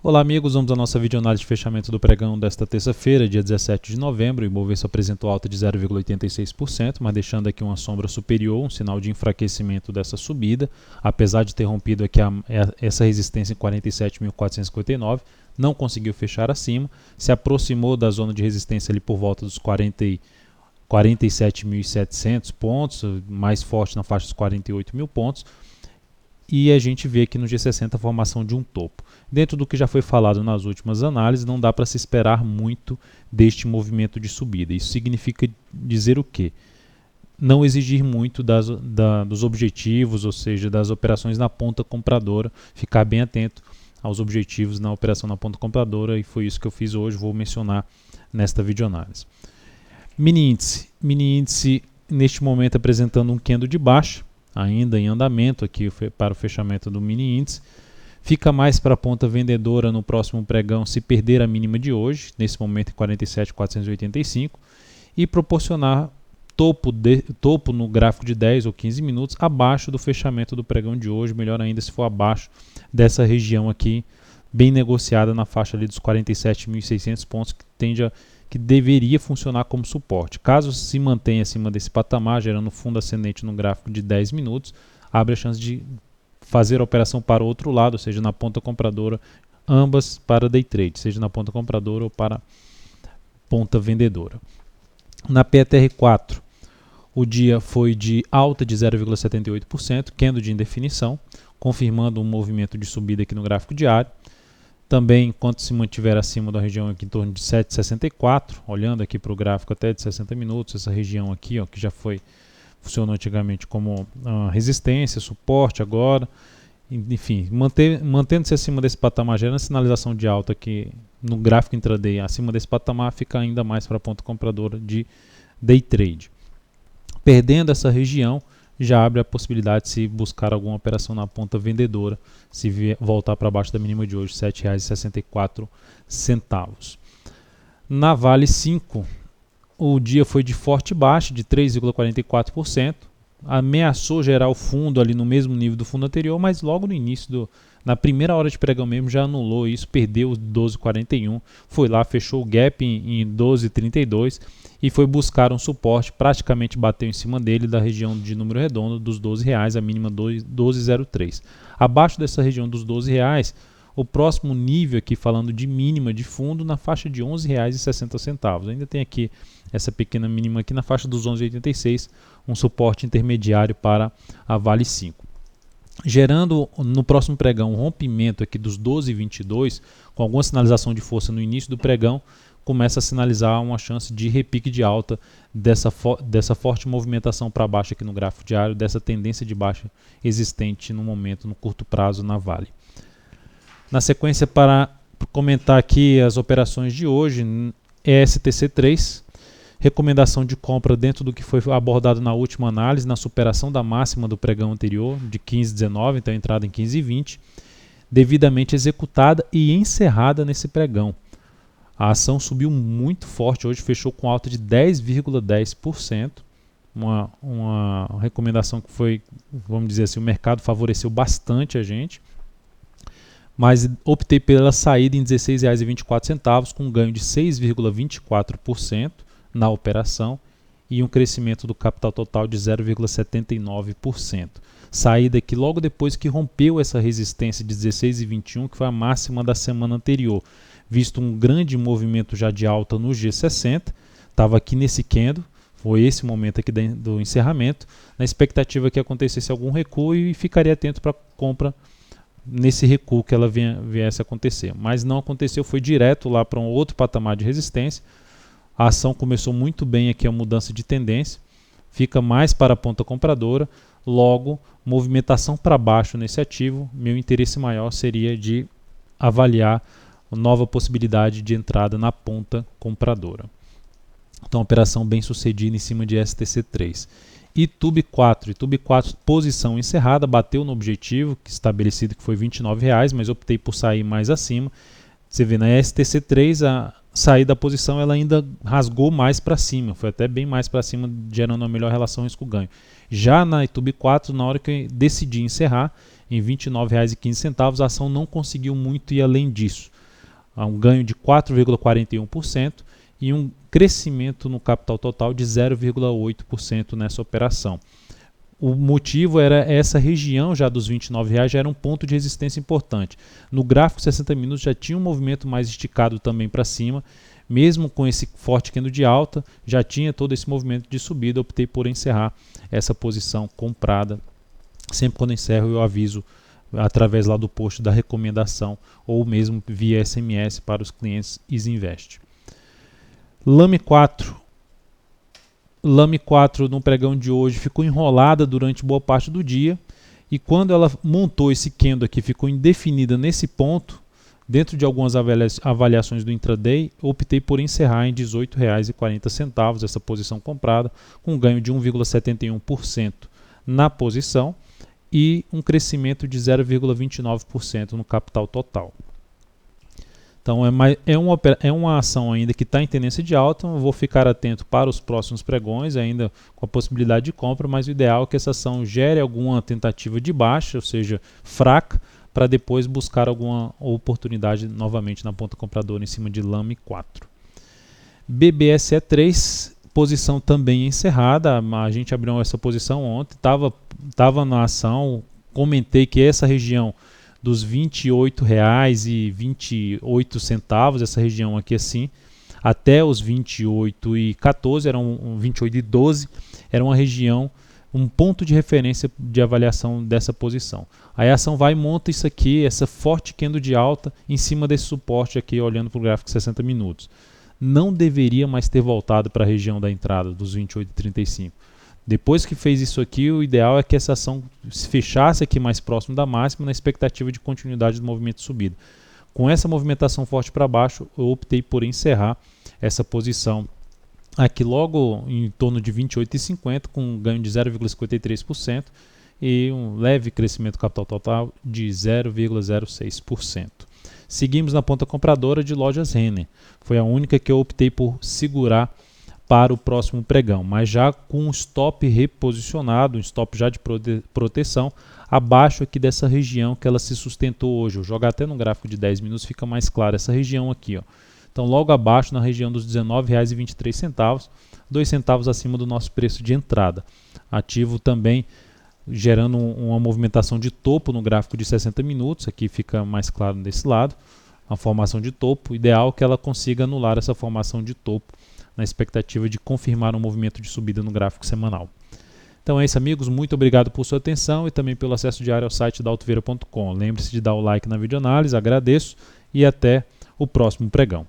Olá amigos, vamos à nossa videoanálise de fechamento do pregão desta terça-feira, dia 17 de novembro. O Ibovespa apresentou alta de 0,86%, mas deixando aqui uma sombra superior, um sinal de enfraquecimento dessa subida, apesar de ter rompido aqui essa resistência em 47.459, não conseguiu fechar acima, se aproximou da zona de resistência ali por volta dos 47.700 pontos, mais forte na faixa dos 48 mil pontos. E a gente vê aqui no G60 a formação de um topo. Dentro do que já foi falado nas últimas análises, não dá para se esperar muito deste movimento de subida. Isso significa dizer o quê? Não exigir muito dos objetivos, ou seja, das operações na ponta compradora, ficar bem atento aos objetivos na operação na ponta compradora, e foi isso que eu fiz hoje, vou mencionar nesta videoanálise. Mini índice neste momento apresentando um candle de baixa, ainda em andamento aqui para o fechamento do mini índice. Fica mais para a ponta vendedora no próximo pregão se perder a mínima de hoje, nesse momento em 47.485, e proporcionar topo no gráfico de 10 ou 15 minutos abaixo do fechamento do pregão de hoje, melhor ainda se for abaixo dessa região aqui, bem negociada na faixa ali dos 47.600 pontos, que deveria funcionar como suporte. Caso se mantenha acima desse patamar, gerando fundo ascendente no gráfico de 10 minutos, abre a chance de fazer a operação para o outro lado, ou seja, na ponta compradora, ambas para day trade, seja na ponta compradora ou para ponta vendedora. Na PTR4, o dia foi de alta de 0,78%, candle de indefinição, confirmando um movimento de subida aqui no gráfico diário. Também, enquanto se mantiver acima da região aqui em torno de 7,64, olhando aqui para o gráfico até de 60 minutos, essa região aqui, ó, que já funcionou antigamente como resistência, suporte agora, enfim, mantendo-se acima desse patamar, gerando sinalização de alta aqui no gráfico intraday, acima desse patamar, fica ainda mais para a ponta compradora de day trade. Perdendo essa região, já abre a possibilidade de se buscar alguma operação na ponta vendedora, se voltar para baixo da mínima de hoje, R$ 7,64. Na Vale 5, o dia foi de forte baixa, de 3,44%, ameaçou gerar o fundo ali no mesmo nível do fundo anterior, mas logo no início, na primeira hora de pregão mesmo, já anulou isso, perdeu os 12,41, foi lá, fechou o gap em 12,32 e foi buscar um suporte, praticamente bateu em cima dele da região de número redondo dos R$12, a mínima 12,03. Abaixo dessa região dos R$12, o próximo nível aqui, falando de mínima de fundo, na faixa de R$ 11,60. Ainda tem aqui essa pequena mínima aqui na faixa dos 11,86, um suporte intermediário para a Vale 5. Gerando no próximo pregão um rompimento aqui dos 12,22, com alguma sinalização de força no início do pregão, começa a sinalizar uma chance de repique de alta dessa forte movimentação para baixo aqui no gráfico diário, dessa tendência de baixa existente no momento, no curto prazo, na Vale. Na sequência, para comentar aqui as operações de hoje, ESTC3, recomendação de compra dentro do que foi abordado na última análise, na superação da máxima do pregão anterior, de 15,19, então entrada em 15,20, devidamente executada e encerrada nesse pregão. A ação subiu muito forte, hoje fechou com alta de 10,10%, uma recomendação que foi, vamos dizer assim, o mercado favoreceu bastante a gente, mas optei pela saída em R$ 16,24, com um ganho de 6,24% na operação e um crescimento do capital total de 0,79%. Saída que logo depois que rompeu essa resistência de 16,21, que foi a máxima da semana anterior, visto um grande movimento já de alta no G60, estava aqui nesse candle, foi esse momento aqui do encerramento, na expectativa que acontecesse algum recuo e ficaria atento para compra nesse recuo que ela viesse a acontecer. Mas não aconteceu, foi direto lá para um outro patamar de resistência. A ação começou muito bem aqui a mudança de tendência, fica mais para a ponta compradora, logo movimentação para baixo nesse ativo, meu interesse maior seria de avaliar nova possibilidade de entrada na ponta compradora. Então, operação bem sucedida em cima de STC3. Itube 4, posição encerrada, bateu no objetivo estabelecido que foi R$ 29,00, mas optei por sair mais acima. Você vê na STC3 a sair da posição, ela ainda rasgou mais para cima, foi até bem mais para cima, gerando uma melhor relação risco-ganho. Já na Itube 4, na hora que eu decidi encerrar, em R$ 29,15, a ação não conseguiu muito ir além disso. um ganho de 4,41% e um crescimento no capital total de 0,8% nessa operação. O motivo era essa região já dos R$29, já era um ponto de resistência importante. No gráfico 60 minutos já tinha um movimento mais esticado também para cima, mesmo com esse forte candle de alta, já tinha todo esse movimento de subida. Optei por encerrar essa posição comprada. Sempre quando encerro eu aviso através lá do post da recomendação ou mesmo via SMS para os clientes Isinvest. Lame 4 no pregão de hoje ficou enrolada durante boa parte do dia, e quando ela montou esse candle aqui, ficou indefinida nesse ponto, dentro de algumas avaliações do intraday, optei por encerrar em R$18,40 essa posição comprada, com um ganho de 1,71% na posição e um crescimento de 0,29% no capital total. Então é uma ação ainda que está em tendência de alta. Eu vou ficar atento para os próximos pregões, ainda com a possibilidade de compra, mas o ideal é que essa ação gere alguma tentativa de baixa, ou seja, fraca, para depois buscar alguma oportunidade novamente na ponta compradora em cima de Lame 4. BBSE3, posição também encerrada. A gente abriu essa posição ontem, estava na ação, comentei que essa região dos R$28,28, essa região aqui assim, até os 28,14, eram 28,12, era uma região, um ponto de referência de avaliação dessa posição. Aí a ação vai e monta isso aqui, essa forte candle de alta em cima desse suporte aqui, olhando para o gráfico 60 minutos. Não deveria mais ter voltado para a região da entrada dos 28,35. Depois que fez isso aqui, o ideal é que essa ação se fechasse aqui mais próximo da máxima, na expectativa de continuidade do movimento de subida. Com essa movimentação forte para baixo, eu optei por encerrar essa posição aqui logo em torno de 28,50, com um ganho de 0,53% e um leve crescimento do capital total de 0,06%. Seguimos na ponta compradora de lojas Renner. Foi a única que eu optei por segurar para o próximo pregão, mas já com um stop reposicionado, um stop já de proteção, abaixo aqui dessa região que ela se sustentou hoje. Eu jogo até no gráfico de 10 minutos, fica mais claro essa região aqui, ó. Então logo abaixo, na região dos R$19,23, 2 centavos acima do nosso preço de entrada. Ativo também gerando uma movimentação de topo no gráfico de 60 minutos, aqui fica mais claro desse lado, a formação de topo. Ideal que ela consiga anular essa formação de topo, na expectativa de confirmar um movimento de subida no gráfico semanal. Então é isso, amigos, muito obrigado por sua atenção e também pelo acesso diário ao site da Altoveira.com. Lembre-se de dar o like na videoanálise, agradeço, e até o próximo pregão.